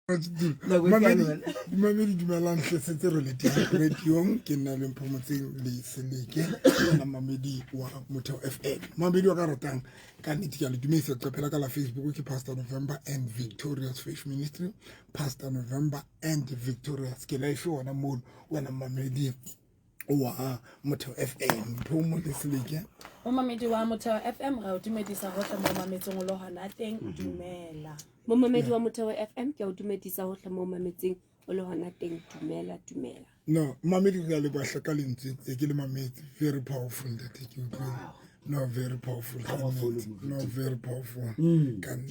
Mamedi dumelang hle setse re le teng radiong ke nna le mphomotseng le seleke na mamedi wa Motheo FM mamedi wa ka ratang ka nnete ke a le dumedisa qepela ka la Facebook ke Pastor November and Victorious Faith Ministry Pastor November and Victorious ke live ona mo wena mamedi wa Motheo FM mphomo le seleke o mamedi wa Motheo FM ra o dumedisa ho tla mo mametseng lo hana teng dumela mo mamedi wa Motheo FM ke o dumedisa ho tla mo mametseng o lo hana teng dumela no mamedi ga le ba hlaka lentswe ke le mamedi very powerful that you no very powerful no very powerful can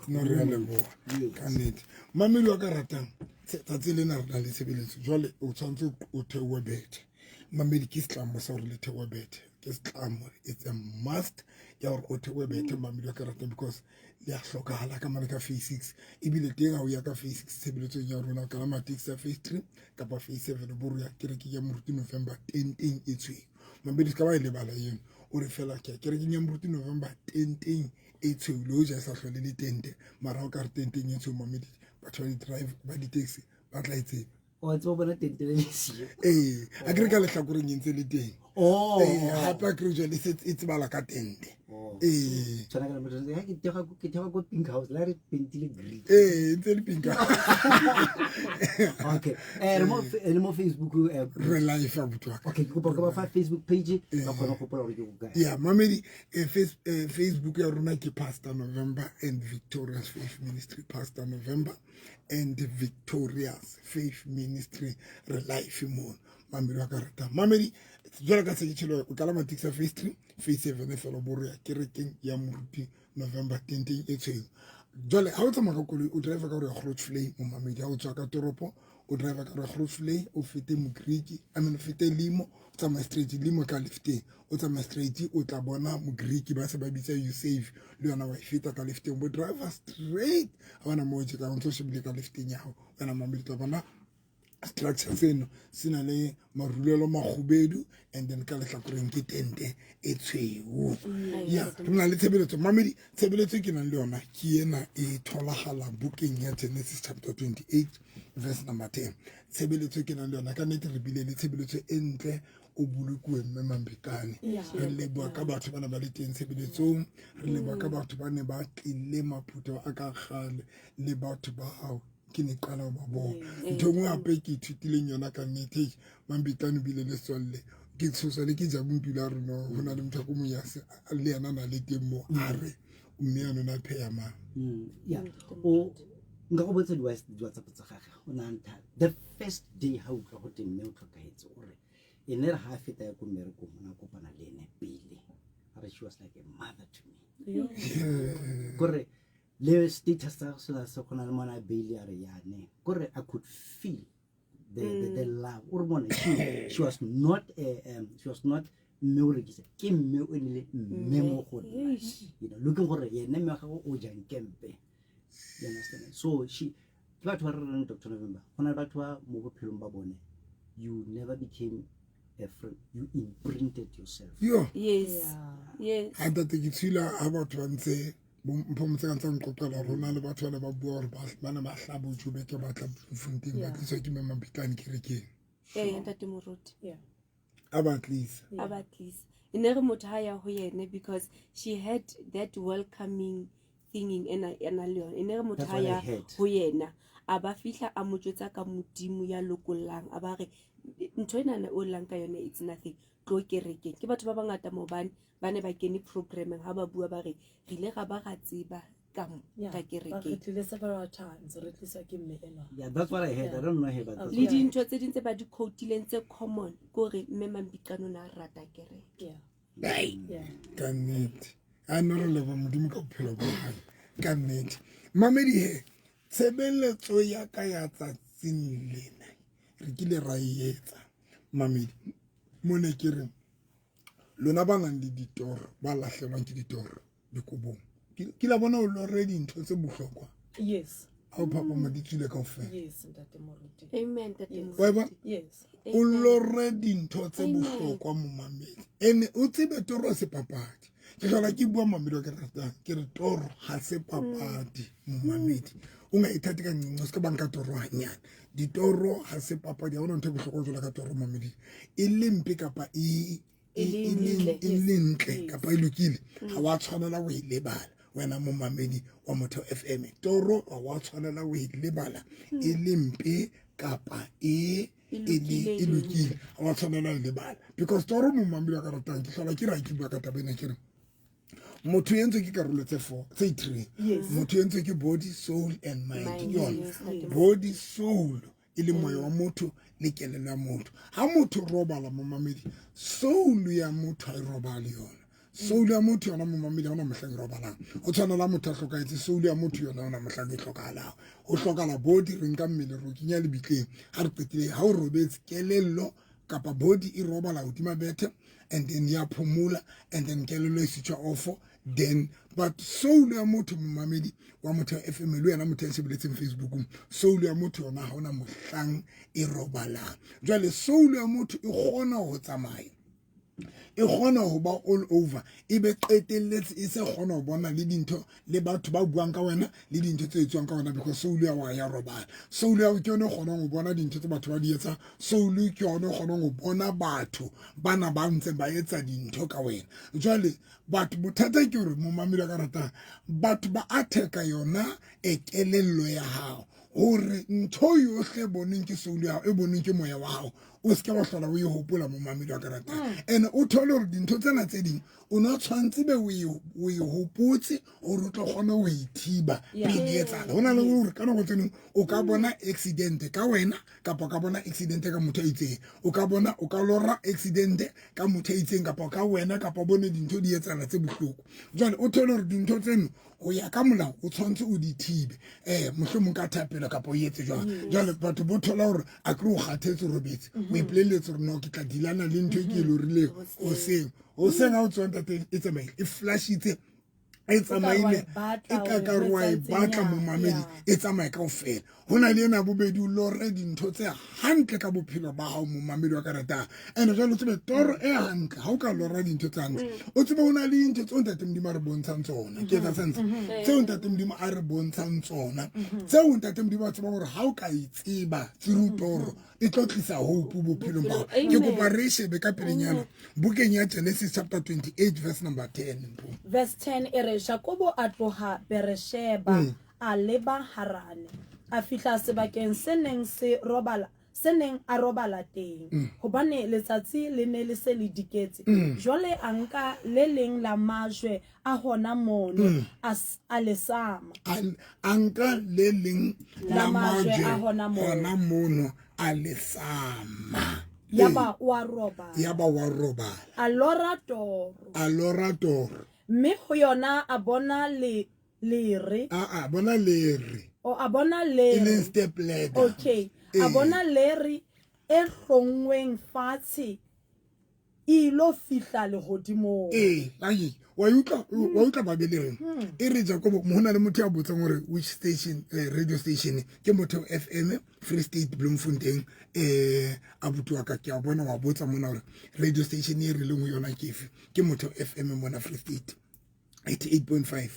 no really can it mamedi wa ka ratang tsatsi le na rena le sebeletso jwale o tshwantse o thewe bete mamedi ke setlamo sa gore le thewe bete ke setlamo it's a must ya gore o thewe bete mamedi wa ka ratang because le a hlokahala ka mane ka phase 6 ebile teng ga o ya ka phase 6 sebeletsong ya rona ka ma taxi phase 3 kapa phase 7 bo ya kereke ya moruti November 10 e tswe mamedi ka ba ile bala yeno o re fela ke kereke ya moruti November 10 e tswe lo ja sa hlole le tente mara o ka re 10 e tswe mamedi batho ba di drive ba di taxi ba tla etse o tso bona tente le siyo a kere ka le hlakoreng ntse le teng hapa kere jwa le setse bala ka tente tsana ka mo tsana ke tega go pink house la re pentile green ntse le pink okay re mo Facebook re live abutwa okay ke go ba Facebook page ka kgona go pola gore ke go ka yeah mamedi Facebook ya rona ke Pastor November and Victorious Faith Ministry Pastor November and Victorious Faith Ministry re live mo mamedi wa ka rata mamedi jwala ka se tshelo o kala matix phase 3 phase 7 fela bo re kerekeng ya moruti November 10 e tsweng jwale ha o tsamaya ka koloi o driver ka re Grootfontein mo mamedi ha o tswa ka toropo o driver ka re Grootfontein o fete Mokriki o fete Limo o tsamaya straight Limo ka lefteng o tsamaya straight o tla bona Mokriki ba se ba bitsa you save le yona wa feta ka lefteng bo driver straight ha bona mo ka ntse se bile ka lefteng ya ho wena mamedi tla bona structure seno sina le marulelo magubedu and then ka le hlakoreng ke tente e tshweu ya rena le tshebeletso mamedi tshebeletso ke nang le yona ke ena e tholagala bukeng ya Genesis chapter 28 verse number 10 tshebeletso ke nang le yona ka nete re bile le tshebeletso e ntle o bolokuwe mme Mambekane re leboa ka batho bana ba le teng tshebeletsong re leboa ka batho ba ne ba tlile maphuto a ka gale le batho ba hao ke ne qala ba bona ntho ngwe ape ke ithutileng yona ka nnete Mambekane bile le solle ke tshosa le ke ja bompila rona hona le mthako mo ya se le yana na le teng mo are mme yana na pheya ma ya o nga go botsa di WhatsApp tsa gagwe o nanta the first day ha o tla go teng mme o tlhokahetse ore ene re ha feta ya ko mmereko mona kopana le ene pele are she was like a mother to me gore le status sa se kona le mona Bailey are yane gore I could feel the love or mona she was not mme o rekise ke mme o le mme mo go you know looking gore yena mme ga o jang kempe you understand so she batho ba re Dr. November gona batho ba mo bophelong ba bone you never became a friend you imprinted yourself yes ha ta ke tsila ha batho ba ntse mpomotse ka ntse nqoqela rona le batho ba bua gore bana ba hlabo jube ke batla Bloemfontein ba tliswa ke Mambekane kerekeng ntate moruti abatlisa ene re motho ha ya ho yene because she had that welcoming thing ena le yona ene re motho ha ya ho yena a ba fihla a motswetsa ka modimo ya lokollang a ba re ntho ena o lang ka yone it's nothing tlo kerekeng ke batho ba bangata mo bane ba kene programming ha ba bua ba re rile ga ba ga tseba ka kerekeng several times re tlisa ke mme ena yeah that's what I heard I don't know her but le dintho tse dintse ba di quotileng tse common gore mme Mambekane na rata kereke ka nnete a no re leba modimo ka bophelo ba hae ka nnete mamedi he tshebeletso ya ka ya tsatsing lena re kile ra etsa mamedi mone ke re lona ba nang le ditoro ba lahlelwang ke ditoro dikobong ke la bona o lo ready ntho tse bohlokwa yes ha o papa ma di tsile ka ofela yes ntate moruti amen tate wa yes o lo ready ntho tse bohlokwa mo mamedi ene o tsebe toro se papadi ke jala ke bua mamedi ka ratang ke re toro ha se papadi mo mamedi unga ithate ka ncinci se ka banka toro hanyane ditoro ha se papadi ha ona ntho e bohlokwa jwalo ka toro mamedi e lempe kapa e lentle kapa e lokile ha wa tshwanela go e lebala wena mo mamedi wa Motheo FM toro wa tshwanela go e lebala e lempe kapa e lokile ha wa tshwanela go lebala because toro mo mamedi wa ka ratang ke hlola ke ra ke bua ka tabena ke re motho yentse ke karolo tse 4 tse 3 motho yentse ke body soul and mind yona body soul ile moyo wa motho le kelelo ya motho ha motho robala mo mamedi soul ya motho a robala yona soul ya motho yona mo mamedi ona mohlang robalang o tshwana la motho a hlokaetse soul ya motho yona ona mohlang e hlokala o hlokala body re nka mmele ro kinya le bitleng ha re qetile ha o robetse kelello kapa body e robala hodima bethe and then ya phumula and then kelello e sitwa ofo then but soul ya motho momamedi wa Motheo FM le yena motho a sebeletseng Facebook soul ya motho yona ha ona mohlang e robalang jwale soul ya motho e gona ho tsamaya e gona ho ba all over e be qetelletse e se gona ho bona le dintho le batho ba buang ka wena le dintho tse etswang ka wena because soul ya wa ya robala soul ya ke yone gona ho bona dintho tse batho ba di etsa soul ke yone gona ho bona batho bana ba ntse ba etsa dintho ka wena jwale batho bothata ke hore mo mamela ka rata batho ba attack yona e kelello ya hao hore ntho yohle boneng ke soul ya e boneng ke moya wa hao o se ka ba hlola o e hopola mo mamedi wa karata and o thole hore dintho tsena tse ding o na tshwantse be o e hopotse hore o tlo kgona ho ithiba pele etsala hona le hore ka nako tseno o ka bona accident ka wena kapa ka bona accident ka motho a itseng o ka bona o ka lora accident ka motho a itseng kapa ka wena kapa bone dintho di etsala tse bohloko jwale o thole hore dintho tseno o ya ka molao o tshwantse o di thibe mohlomong ka thapelo kapa o etse jwang jwale batho bo thola hore a ke o kgathetse robetse o ipoleletse hore no ke tla dilana le ntho e ke lorileng o seng ha o tswanta e tsamaile e flashitse e tsamaile e ka karwa e batla mo mamedi e tsamaye kaofela hona le ena bobedi o lore dintho tse hantle ka bophelo ba hao mo mamedi wa karata ene jalo tsebe toro e hantle ha o ka lora dintho tse hantle o tsebe hona le dintho tse ntate modimo a re bontshang tsona ke tsa sense tse ntate modimo a re bontshang tsona tse ntate modimo a tseba hore ha o ka itseba tsiru toro e tlo tlisa hope bophelo ba ke kopa re shebe ka pelenyana bukeng ya Genesis chapter 28 verse number 10 verse 10 e re Jakobo a tloha Beresheba a leba Harane a fihla sebakeng se neng a robala teng hobane letsatsi le ne le se le diketse jwale a nka le leng la majwe a hona mono a lesama a nka le leng la majwe a hona mono a lesama yaba wa robala a lora toro mme ho yona a bona lere bona lere a bona lere step ladder okay a bona lere e hlongweng fatshe ilo fihla lehodimo wa utlwa babeleng e re Jakobo mo hona le motho a botsang hore which station radio station ke Motheo FM Free State Bloemfontein abuti wa ka ke a bona wa botsa mona hore radio station e re leng yona ke Motheo FM mona Free State 88.5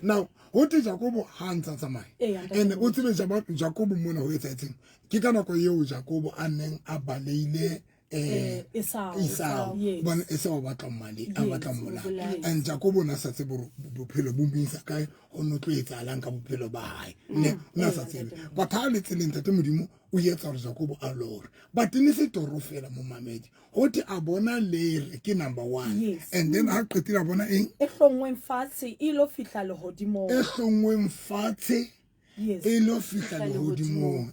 now what is Jakobo hansa tsamaya and o tsebe Jakobo mona ho etsa etseng ke ka nako eo Jakobo a neng a baleile Esau bona Esau batla mali a batla mola and Jakobo na sa tsebo bophelo bo mmisa kae o no tlo etsalang ka bophelo ba hae ne na sa tsebe but ha le tseleng tate modimo o yetsa hore Jakobo a lore but ne se toro fela mo mamedi hothi a bona lere ke number 1 and then ha qetile a bona eng e hlongweng fatshe ilo fihla lehodimo e hlongweng fatshe e lo fihla lehodimo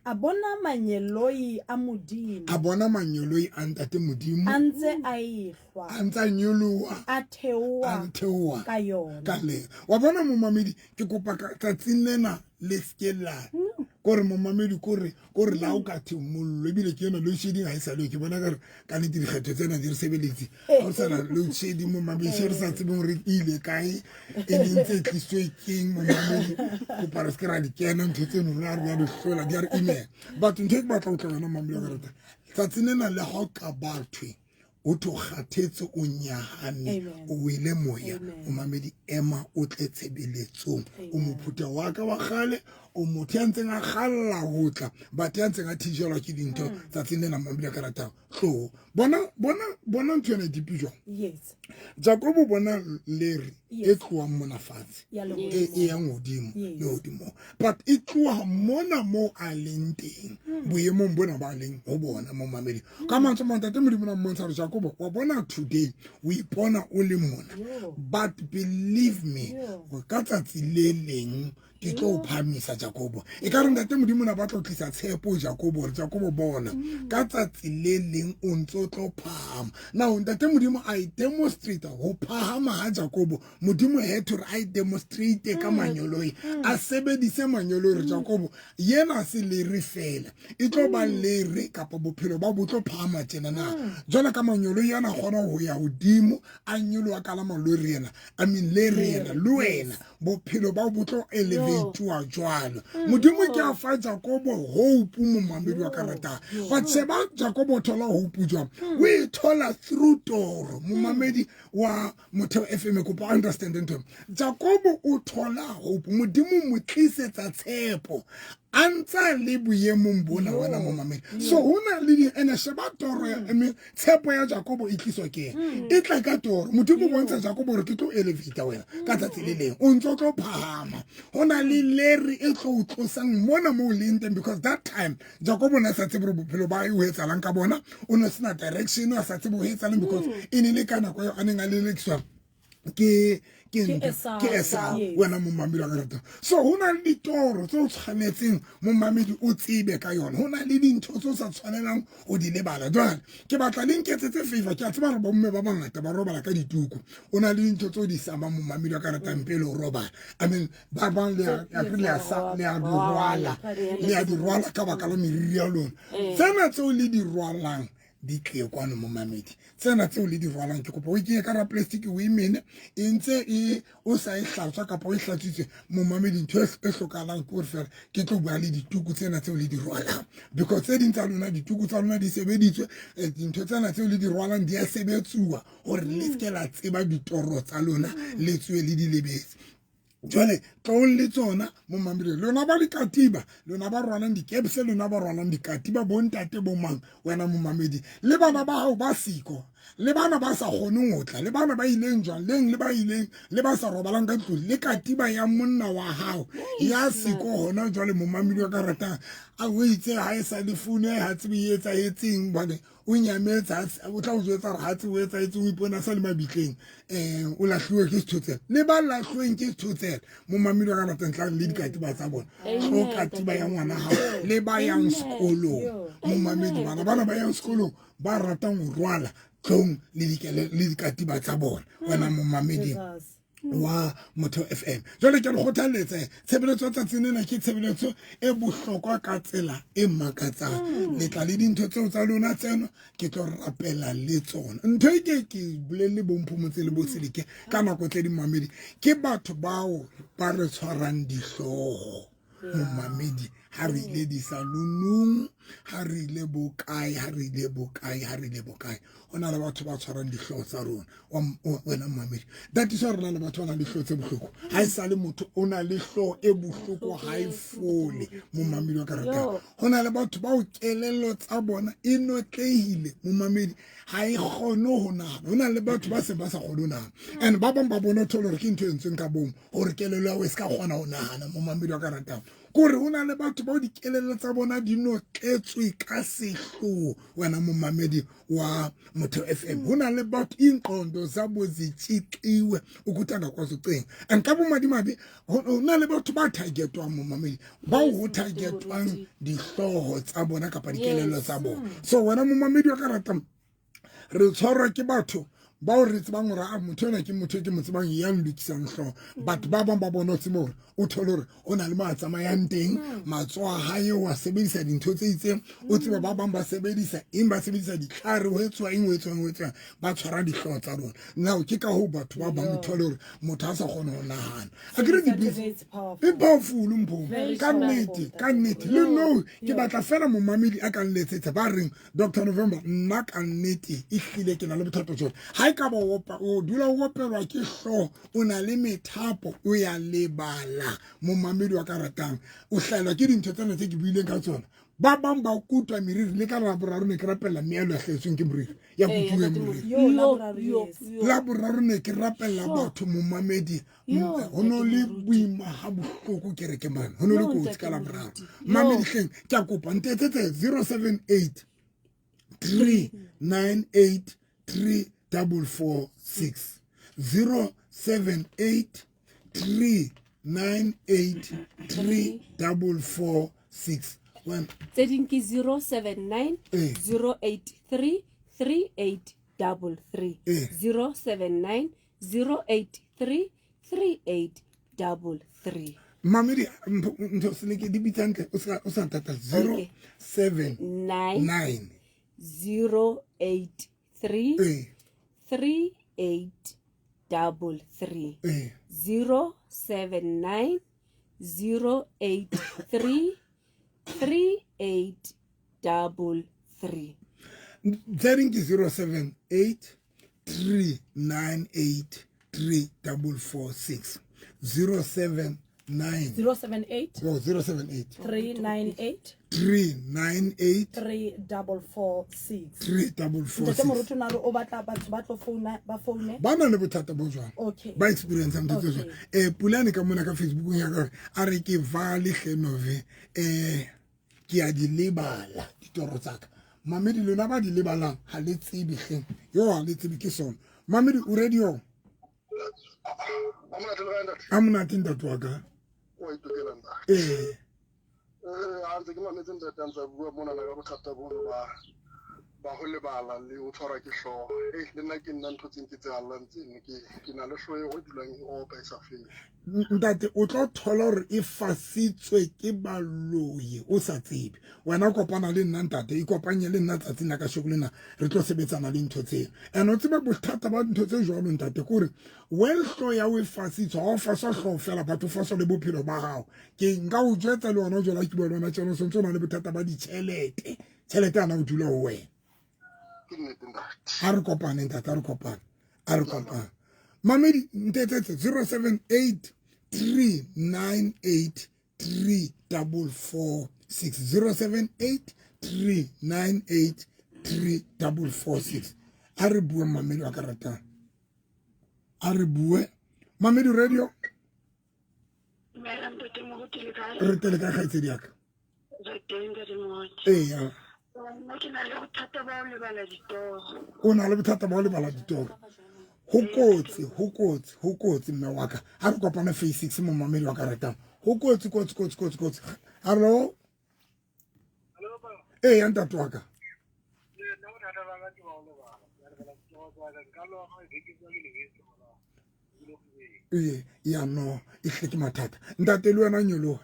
a bona manyeloi a modimo a bona manyeloi a ntate modimo a ntse a ehlwa a ntse a nyoloha a theoha ka yona ka le wa bona mo mamedi ke kopa ka tsatsing lena le skela kore mo mamedi kore la o ka thimollo ebile ke yona lo sheding ha isalo ke bona ka le dikgetho tsena di re sebeletse o tsana lo shedi mo mamedi se re sa tsebeng re ile kae e ntse tliswe king mo mamedi ko para skera di kena ntse tseno la re ya hlola di re email but ntse ke batla o tlana mamedi ka rata tsatsing lena le ha o ka bathwe o to kgathetse o nyahane o wele moya o mamedi ema o tle tshebeletsong o mophuta wa ka wa gale o motho ya ntseng a galla ho tla but ya ntseng a thijelwa ke dintho tsatsing lena mamedi a ka ratang tlo bona ntho ena dipi jwang yes Jacobo bona leri Yes. e tloang mona fatshe ya le e yang hodimo Yes. le hodimo but e tloha mona mo a leng teng boemong bona ba leng ho bona mo mamedi ka mantswe mantate modimo na mmontsha hore Jacobo wa bona today o ipona o le mona Yo. but believe me Yo. go ka tsatsi le leng ke tlo o phamisa Jacobo e ka re ntate modimo na ba tlo tlisa tshepo Jacobo hore Jacobo bona ka tsatsi le leng o ntso tlo phahama now ntate modimo I demonstrate ho phahama ha Jacobo modimo he to I demonstrate ka manyoloi a sebedise manyolo re Jacobo yena se le re fela e tlo ba le re kapa bophelo ba botlo phahama tjena na jona ka manyolo yana gona ho ya hodimo a nyolo wa kala malori yena I mean le re yena le wena bophelo ba botlo elevate-wa jwalo modimo ke a fa Jacobo hope mo mamedi wa karata but seba Jacobo thola hope jwang we thola through Toro mo mamedi wa Motheo FM ko pa understand ntho Jacobo o thola hope modimo mo tlisetsa tshepo antsa le boemong bona wana mo mamedi so hona le di ene sheba Toro ya tshepo ya Jacobo e tliswa ke e tla ka Toro modimo bontsha Jacobo re ke tlo elevate wena ka tsatsi le leng o ntso tlo phahama hona le leri e tlo utlosang mona mo leng teng because that time Jacobo na sa tsebe bophelo ba ho etsalang ka bona o ne sena direction o sa tsebe ho etsalang because ene le kana go a neng a le lekswa ke Esau wena mo mamedi wa karata so hona le ditoro tse o tshwanetseng mo mamedi o tsebe ka yona hona le dintho tse o sa tshwanelang o di lebala jwale ke batla le nketsetse favor ke a tseba re bomme ba bangata ba robala ka dituku ona le dintho tse o di sama mo mamedi wa karata mpele o robala I mean ba bang le a di rwala ka baka la meriri ya lona tsena tse o le di rwalang di tle kwano mo mamedi tsena tse o le di rwalang ke kopa o ke ka ra plastic o imene e ntse e o sa e hlatswa kapa o e hlatsitse mo mamedi ntho e hlokahalang ke hore fela ke tlo bua le dituku tsena tse o le di rwalang because tse ding tsa lona dituku tsa lona di sebeditswe dintho tsena tse o le di rwalang di a sebetsuwa hore le ske la tseba ditoro tsa lona le tswe le di lebetse jwale tlo le tsona mo mamedi lona ba le katiba lona ba rwalang dikepse lona ba rwalang dikatiba bontate bo mang wena mo mamedi le bana ba hao ba siko le bana ba sa gone ngotla le bana ba ileng jwang leng le ba ileng le ba sa robalang ka tlong le katiba ya monna wa hao ya siko hona jwale mo mamedi wa karata a o itse ha e sa le fune ha tsebe etsa etseng bane o nyametsa o tla o jwetsa re ha tse o etsa etse o ipona sa le mabitleng o lahliwe ke sethotsela le ba lahliweng ke sethotsela mo mamedi wa karata ntla le dikatiba tsa bona o katiba ya ngwana hao le ba yang sekolong mo mamedi bana ba yang sekolong ba ratang ho rwala tlong le dikatiba tsa bona wena mo mamedi wa Motheo FM jwale ke re kgothaletsa tshebeletso tsa tsenena ke tshebeletso e bohlokwa ka tsela e makatsang le tla le dintho tseo tsa lona tseno ke tlo rapela le tsona ntho e ke bolele bomphomotse le boseleke ka nako tse di mamedi ke batho bao ba re tshwarang dihloho mo mamedi ha re ile di salunung ha re ile bokae ona le batho ba tshwarang dihloho tsa rona wena mamedi that is rona le batho ba nang le dihloho tse bohloko ha e sa le motho o na le hloho e bohloko ha e fole mo mamedi wa karata hona le batho ba o kelello tsa bona e notlehile mo mamedi ha e kgone ho nahana hona le batho ba se ba sa kgone ho nahana and ba bang ba bona tholo re ke ntho e ntseng ka bomo hore kelello ya o e ska kgona ho nahana mo mamedi wa karata kore hona le batho ba di kelello tsa bona di notletswe ka sehloho wena mo mamedi wa Motheo FM hona le batho inqondo zabo zitshiqiwe ukuthanda kwazo ucinga ankabe madimabe hona le batho ba targetwa mo mamedi ba ho targetwang dihloho tsa bona kapa dikelello tsa bona so wena mo mamedi wa karata re tshwarwa ke batho ba o re tsebang hore a motho ena ke motho ke mo tsebang ya lokisang hloho but ba bang ba bona o tsebe hore o thole hore o na le ma tsamayang teng matsoho a hae wa sebedisa dintho tse itseng o tsebe ba bang ba sebedisa ditlhare ho etswa ba tshwara dihloho tsa rona now ke ka ho batho ba bang thole hore motho a sa kgona ho nahana a kere di powerful mpho ka nnete le no ke batla fela mo mamedi a ka nletsetsa ba reng Dr November nna ka nnete e hlile ke na le bothata jona ha ha ka ba o dula o opelwa ke hlo o na le methapo o ya lebala mo mamedi wa ka ratang o hlaelwa ke dintho tsena tse ke buileng ka tsona ba bang ba kutwa meriri le ka laboraro ne ke rapella meelo ya hletsweng ke moriri ya kutuwe moriri laboraro ne ke rapella batho mo mamedi ho no le boima ha bohloko ke re ke mana ho no le kotsi ka laboraro mamedi hleng ke a kopa ntetsetse 078 398 3446 078 398 3446 Tseding ki 079 083 3833 079 083 3833 Mamedi ntho se ke di bitsantle o sa tata 079 083 3833 079 083 3833 Tseding ki 078 398 3446 078 078 oh 078 398 398 3446 3446 moruti na re o batla batho ba tlo founa ba foune ba na le bothata bo jwang Okay. ba experience ntho tse jwang pulane ka mona ka Facebook ya ka a re ke vale genove ke a di lebala ditoro tsaka mamedi lona ba di lebalang ha le tsebe hleng yo ha le tsebe ke sona mamedi o radio amuna tinda twaka o itokela nda a ntse ke mametse ntate a ntse a bua mona ka bothata bono ba ho lebala le o tshwara ke hlooho le nna ke nna ntho tseng ke tse hallang tseno ke na le hlooho e dulang e opa e sa fele ntate o tlo thola hore e fasitswe ke baloi o sa tsebe wena kopana le nna ntate ikopanye le nna tsatsing la ka shoko lena re tlo sebetsana le ntho tseo and o tsebe bothata ba ntho tse jwalo ntate kore when hlo ya o fasitswe ha o faswa hlo fela batho faswa le bophelo ba hao ke nka o jwetsa le ona o jwela ke bona lona tseno sontso na le bothata ba ditjhelete ana o dula o wena ke nnete ntate a re kopane ntate a re kopane mamedi ntetsetse 078 398 3446 078 398 3446 a re bue mamedi wa ka ratang a re bue mamedi radio re tele ka kgaitsedi yaka ya o na le bothata ba o lebala ditoro ho kotsi mme wa ka ha re kopana face 6 mo mamedi wa ka ratang ho kotsi hello ya ntate wa ka ya no e hleke mathata ntate le wena nyolo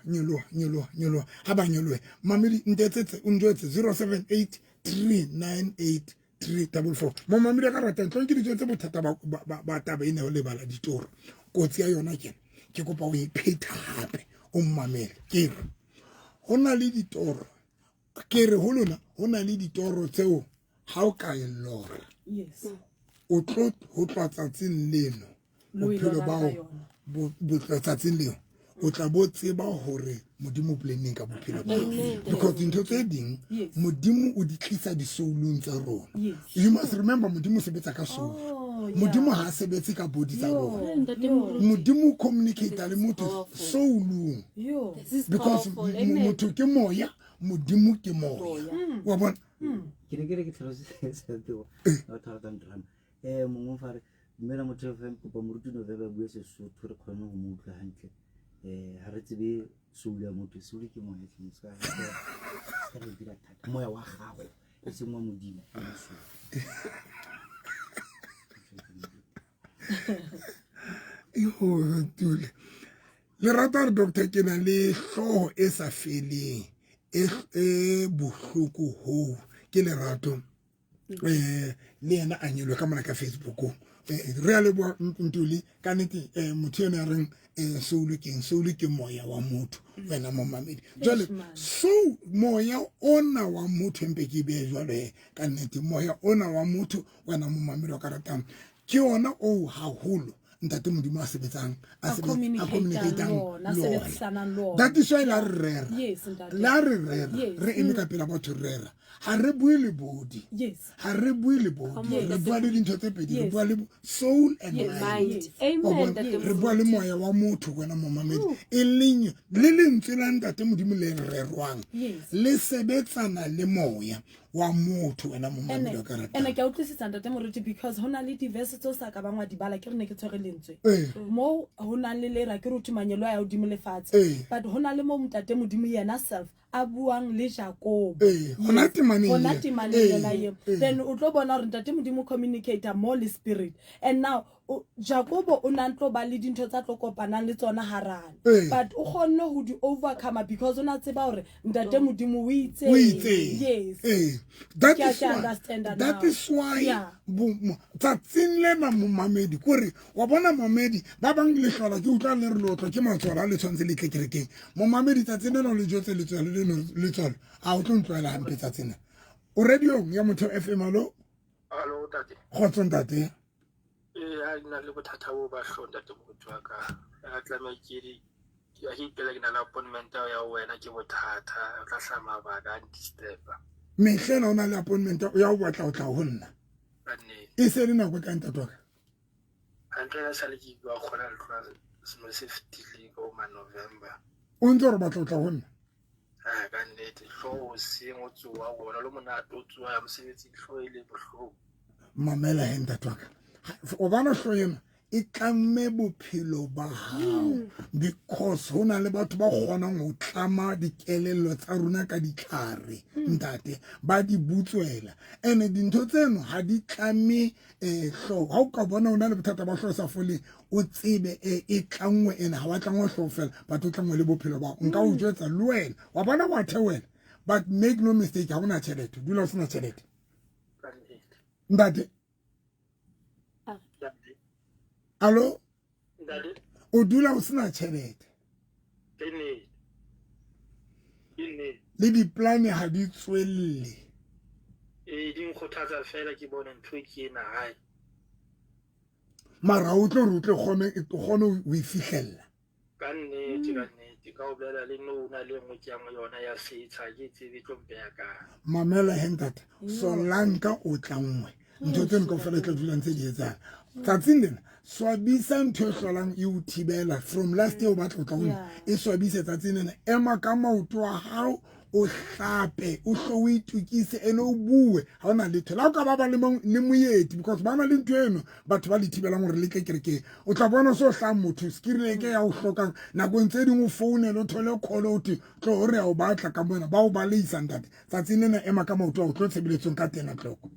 ha ba nyolohe mamedi ntetsetse o njwetse 078 398 344 mo mamedi ka ratang tlo ke ditse bothata ba taba ene o lebala ditoro kotsi ya yona ke kopa o iphetha hape o mmamele ke re hona le ditoro ke re ho lona hona le ditoro tseo ha o ka elora yes o tlo ho tlatsatsing leno bophelo bao bo tlatsatsing leo o tla bo tseba hore modimo planning ka bophelo ba because dintho tse ding modimo o di tlisa di soulung tsa rona you must remember modimo sebetsa ka soul modimo ha sebetse ka body tsa rona modimo communicate le motho soulung because motho ke moya modimo ke moya wa bona ke re ke tlhalosetse teo a thata ntrana mongwe fa re mmela motho fa kopa moruti no ba bua Sesotho re kgone go mo utlwa hantle ha re tsebe soul ya motho soul ke moya ke motho ka re dira thata moya wa gago e se mo modimo yo tule le rata re doctor ke na le hloho e sa feleng e bohloko ho ke le rato le yena a nyelwe ka mona ka Facebook re a le bua ntuli ka nete motho ene a reng soul ke moya wa motho wena mo mamedi jwale so moya ona wa motho mpe ke be jwale ka nete moya ona wa motho wena mo mamedi wa ka ratang ke yona o haholo ntate modimo a sebetsang a communicatang le ona. That is why la re rera re eme ka pela batho rera ha re bue le body ha re bue le body re bua le dintho tse pedi re bua le soul and mind. Amen. Re bua le moya wa motho wena momamedi e leng le lentswe la ntate modimo le rerwang le sebetsana le moya wa motho wena momamedi wa karata ene ke utlwisisa ntate moruti because hona le diverse tso sa ka bangwa dibala ke re ne ke tshwere lentswe mo hona le lera ke rutumanyelo ya udimo lefatshe but hona le mo ntate modimo yena self a buang le Jacob hona timaneng la ye then o tlo bona hore ntate modimo communicator more le spirit and now Jacob o na ntlo ba le dintho tsa tlo kopanang le tsona harana but o kgonne ho di overcome because ona tseba hore ntate modimo o itse yes that is why tsatsing lena momamedi kore wa bona momamedi ba bang le hlola ke utlwa le re lotlo ke matsola le tshwantse le tlekerekeng momamedi tsatsing lena le jotse le tswela le tswela a o tlo ntloela hampe tsatsing o radio ya motho FM alo tate khotso ntate a ina le bothata bo ba hlonda te motho wa ka a tlame ke a hipela ke na la appointment ya wena ke bothata o tla hlama ba ka disturb mehlena ona le appointment ya o batla o tla ho nna e se le nako tla ntatwa ka hantle sa le ke ba khona le tla se fitile go ma November o ntse re batla o tla ho nna ka nnete hlo se motso wa bona le mona to tswa ya mosebetsi hlo ile bohlo mamela he ntatwa ka o bana hlo yena e tlamme bophelo ba hao because hona le batho ba kgonang ho tlama dikelello tsa rona ka ditlhare ntate ba di butswela ene dintho tseno ha di tlame hlo ha o ka bona ona le bothata ba hlo sa fole o tsebe e tlangwe ene ha wa tlangwa hlo fela batho tlangwe le bophelo ba nka o jwetsa le wena wa bona wa thewela but make no mistake ha ona tšhelete dula o sena tšhelete ntate Allo o dula o sena tšhelete le di-plan ha di tswelle di nkgothatsa fela ke bona ntho ke ena hae mara o tlo re o tle kgone o e fihlella ka nnete ka o bolela le nona le nngwe ke yang yona ya setsha ke tsebe tlo mpeya ka mamela he ntate solanka o tlangwe ntho tseno ka fela tla dulang tse di etsang tsatsing lena swabisa ntho e hlolang e o thibela from last year o batla o tla ona e swabise tsatsing lena ema ka maoto a hao o hlape o hlo o itukise ene o bue ha ona letho la o ka ba le moyeti because ba na le ntho eno batho ba le thibelang hore le tle kerekeng o tla bona so hlang motho skirileke ya o hlokang nakong tse ding o foune le thole call o ti tlo hore ya o batla ka mona ba o ba le isang ntate tsatsing lena ema ka maoto a o tlo tshebeletsong ka tena tloko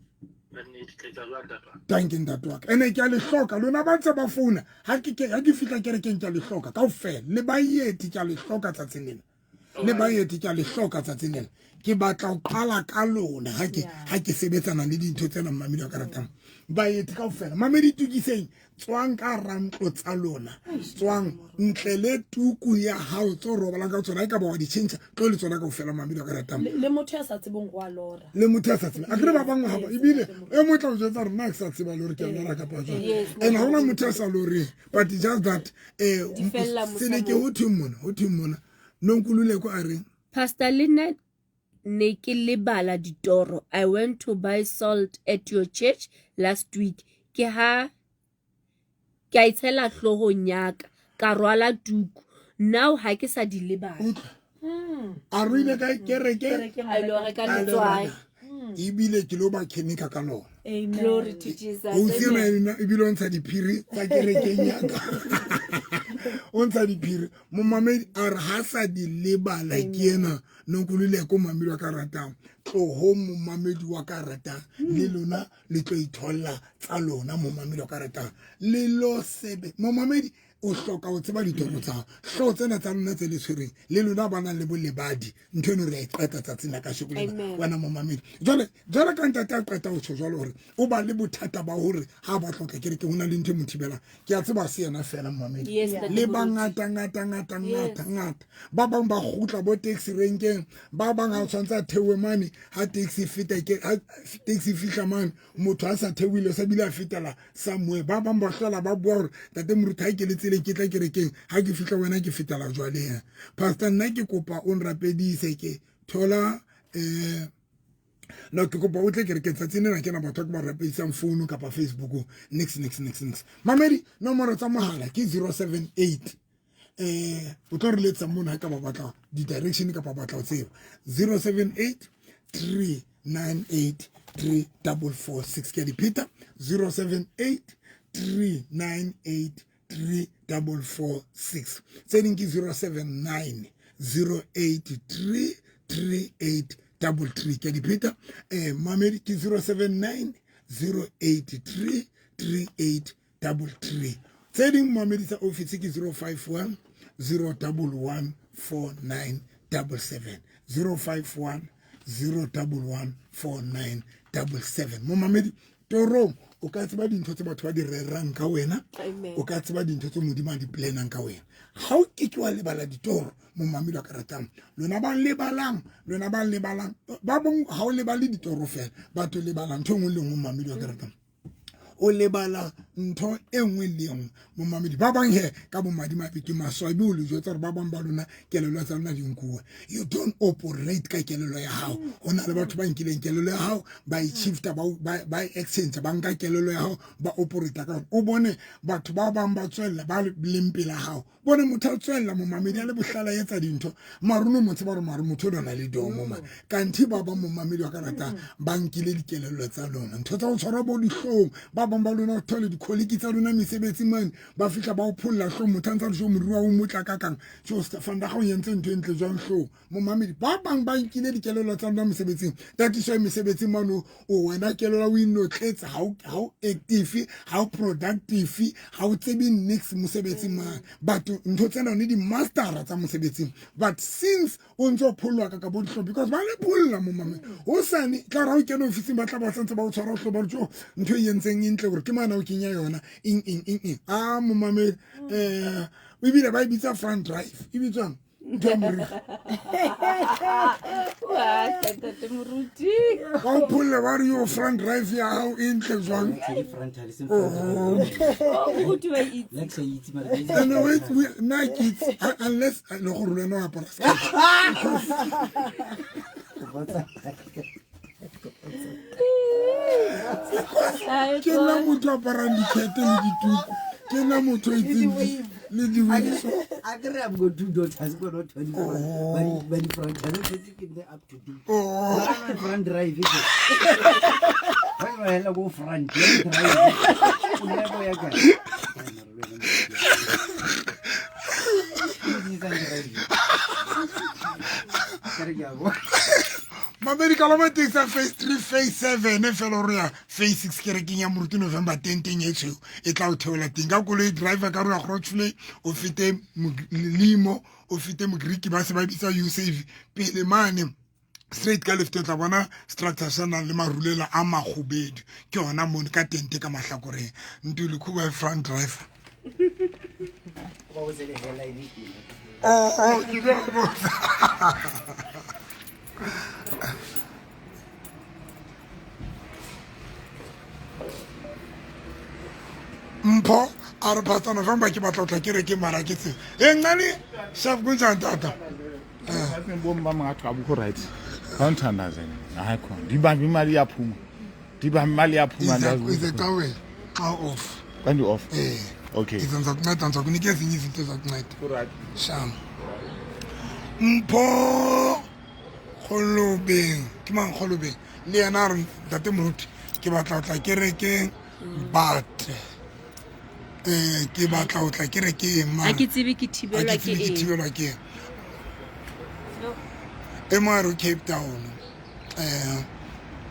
thank you ntate wa ka ene ke a le hloka lona ba ntse ba founa ha ke fihla kerekeng ke a le hloka kaofela le baeti ke a le hloka tsatsing lena le baeti ke a le hloka tsatsing lena ke batla o qala ka lona ha ke sebetsana le dintho tsena mamedi wa karatang baeti kaofela mamedi tukiseng tswang ka rantlo tsa lona tswang ntle le tuku ya hao tso robalang ka tsona ka ba wa di change tlo le tsona kaofela mamedi wa karatang le motho ya sa tsebong go a lora le motho ya sa tsebong a kre ba bangwe ha ba ebile e motho o jwetsa rena ke sa tseba lore ke a lora ka pa jwa and ha ona motho ya sa lore but just that se ke ho thimona nonkulule ko a reng Pastor Lynette ne ke lebala ditoro. I went to buy salt at your church last week. Ke a itshela hlogong yaka ka rwala tuku. Now ha ke sa di lebala. A ruile ka kereke a lo reka letswai. Ebile ke lo ba kenika ka lona. Amen. Glory to Jesus. O sena ebile o ntsha diphiri tsa kerekeng yaka o ntsha diphiri momamedi a re ha sa di lebala ke ena nonkulule ko mamedi wa ka ratang tloho momamedi wa ka ratang le lona le tlo itholla tsa lona momamedi wa ka ratang le lo sebe momamedi o hloka o tseba ditoro tsa hlo tsena tsa lona tse le tshwereng le lona ba nang le bolebadi ntho eno re a ipeta tsatsing la ka shekolena wena mo mamedi jwale ka ntate a qeta ho tsho jwale hore o ba le bothata ba hore ha ba tlotla ke re ke hona le ntho mothibela ke a tseba se yena fela mamedi le ba ngata ba bang ba gutla bo taxi renkeng ba bang ha tshwantsa thewe mane ha taxi fita ke ha taxi fihla mane motho a sa thewile sa bile a fitela somewhere ba bang ba hlola ba bua hore tate moruta ke le tsele ke tla kerekeng ha ke fihla wena ke fitela jwale pastor nna ke kopa o nrapedise ke thola no ke kopa o tle kereke tsatsing na ke na batho ba rapedisang phone kapa Facebook next mamedi nomoro tsa mohala ke 078 o tlo re letsa mona ka ba batla di direction ka ba batla o tseba 078 398 3446 ke di pita 078 398 3446 sending ki 079 083 3833 ke di pita mamedi ki 079 083 3833 sending mamedi sa office ki 051 011 4977 051 011 4977 mo mamedi toro o ka tseba dintho tse batho ba di rerang ka wena o ka tseba dintho tse modimo a di planang ka wena ga o ke wa lebala ditoro mo mamedi wa ka ratang lona ba lebalang ba bong ga o lebale ditoro fela batho lebalang ntho engwe le engwe mo mamedi wa ka ratang o lebala ntho engwe le engwe mo mamedi ba bang he ka bo madimabe ke maswabi o le jwetsa gore ba bang ba lona kelelo tsa lona dinkua you don't operate ka kelelo ya hao ona le batho ba nkileng kelelo ya hao ba e shifta ba exchange ba nka kelelo ya hao ba operate ka o bone batho ba bang ba tswella ba lempela hao bone motho a tswella mo mamedi a le bohlala etsa dintho maruno motse ba re mare motho o na le domo ma kanthi ba ba mo mamedi wa ka rata ba nkile dikelelo tsa lona ntho tsa o tshwara bo dihlong ba bang ba lona thole dikholiki tsa lona mesebetsi mane ba fihla ba o pholla hlo motho ntse re jo morua o motla ka kang jo Stefan da ga o yentse ntho entle jwang hlo mo mamedi ba bang ba nkile dikelelo tsa lona mesebetsing that is why mesebetsi mane o wena kelelo o inotletsa ha o active ha o productive ha o tsebi next mosebetsi mane but ntho tsena ne di master tsa mosebetsing but since o ntse o phollwa ka bo dihlo because ba le pholla mo mamedi o sane tla ra o kena office ba tla ba sentse ba o tshwara hlo ba re jo ntho e yentseng intle gore ke mana o kenya yona mo mamedi o bile ba bitsa front drive e bitswang o pholle ba re yo front drive ya hao intle jwang unless le gore le no apara ke la motho a parang dikete le dituku ke la motho a itseng le diwiso I agree, I've got 2 daughters, got not 24. But the front, I don't think they're up to date. Front drive, is it? Why do I go front? Let me drive. Mamedi ka loma tsa phase 3 phase 7 feloria phase 6 kerekeng ya moruti November 10 etso e tla o theola teng ka koloi driver ka rona Grootfley o fite limo o fite mo Greek ba se ba bitsa you save pele mane straight ka left tla bona structure sana le marulela a magobedi ke ona mo ka tente ka mahlakoreng ntule khuba front driver What was it like? you know Mpo a re Pastor November ke batla tla kere ke mara ke tse ngani chef gunza tata bomba mangathi abukho right awunthandaze hayi ndiba imali yaphuma ndazi ize kawe xa off kanti off okay izonza kunceda ngizokunika ezinye izinto ezakunceda right sham Mpo Kholobeng ke mang Kholobeng le yena re tate moruti ke batla tla kerekeng but ke batla o tla kerekeng ma a ke tsebe ke thibelwa ke Emaro Cape Town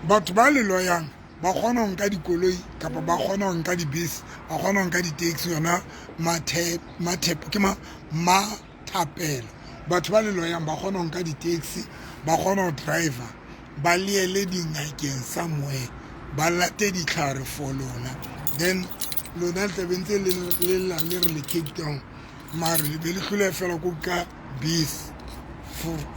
batho ba le loyang ba kgona ho nka dikoloi kapa ba kgona ho nka dibese ba kgona ho nka di-taxi yona mathepo ke mathapelo batho ba leloyang ba kgona ho nka di-taxi ba kgona ho driver ba liele dingakeng somewhere ba late ditlhare for lona then lona le tlabe ntse le lla le re le Cape Town mare le be le hlole fela ko ka bese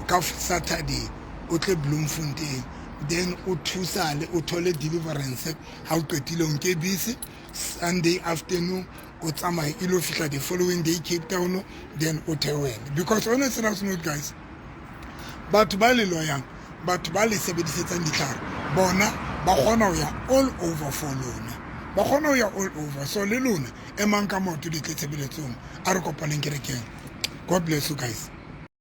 ka Saturday o tle Bloemfontein then o thusale o thole deliverance ha o qetile o nke bese Sunday afternoon o tsamaya e lo fihla the following day Cape Town then o theohele because honestly not guys batho ba le loyang batho ba le sebedisetsang ditlhare bona ba kgona ho ya all over for lona ba kgona ho ya all over so le lona e mang ka motho di tle tshebeletsong a re kopaneng kerekeng God bless you guys.